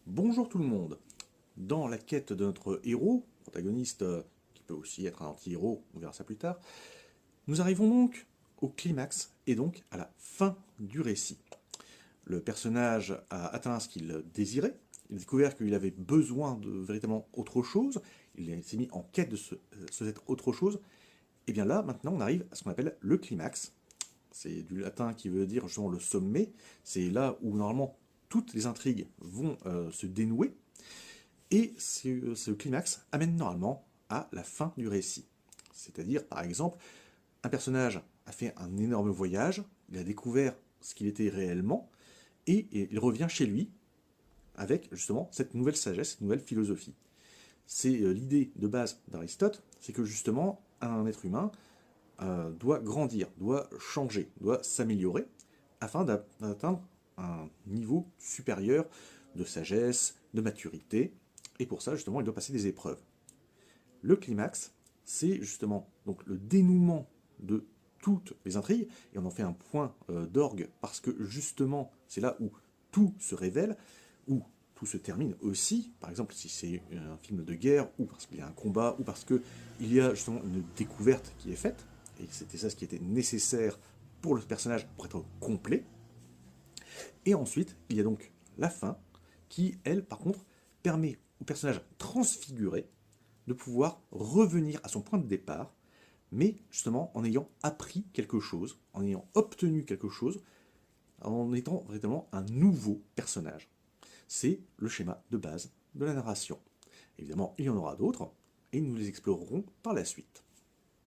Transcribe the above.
Bonjour tout le monde. Dans la quête de notre héros, protagoniste qui peut aussi être un anti-héros, on verra ça plus tard, nous arrivons donc au climax et donc à la fin du récit. Le personnage a atteint ce qu'il désirait, il a découvert qu'il avait besoin de véritablement autre chose, il s'est mis en quête de cette autre chose, et bien là, maintenant, on arrive à ce qu'on appelle le climax. C'est du latin qui veut dire justement le sommet, c'est là où normalement toutes les intrigues vont se dénouer, et ce climax amène normalement à la fin du récit. C'est-à-dire, par exemple, un personnage a fait un énorme voyage, il a découvert ce qu'il était réellement, et il revient chez lui avec justement cette nouvelle sagesse, cette nouvelle philosophie. C'est l'idée de base d'Aristote, c'est que justement un être humain doit grandir, doit changer, doit s'améliorer, afin d'atteindre un niveau supérieur de sagesse, de maturité, et pour ça justement il doit passer des épreuves. Le climax, c'est justement donc le dénouement de toutes les intrigues, et on en fait un point d'orgue parce que justement c'est là où tout se révèle, où tout se termine aussi, par exemple si c'est un film de guerre, ou parce qu'il y a un combat, ou parce qu'il y a justement une découverte qui est faite, et c'était ça ce qui était nécessaire pour le personnage pour être complet. Et ensuite, il y a donc la fin, qui, elle, par contre, permet au personnage transfiguré de pouvoir revenir à son point de départ, mais justement en ayant appris quelque chose, en ayant obtenu quelque chose, en étant véritablement un nouveau personnage. C'est le schéma de base de la narration. Évidemment, il y en aura d'autres, et nous les explorerons par la suite.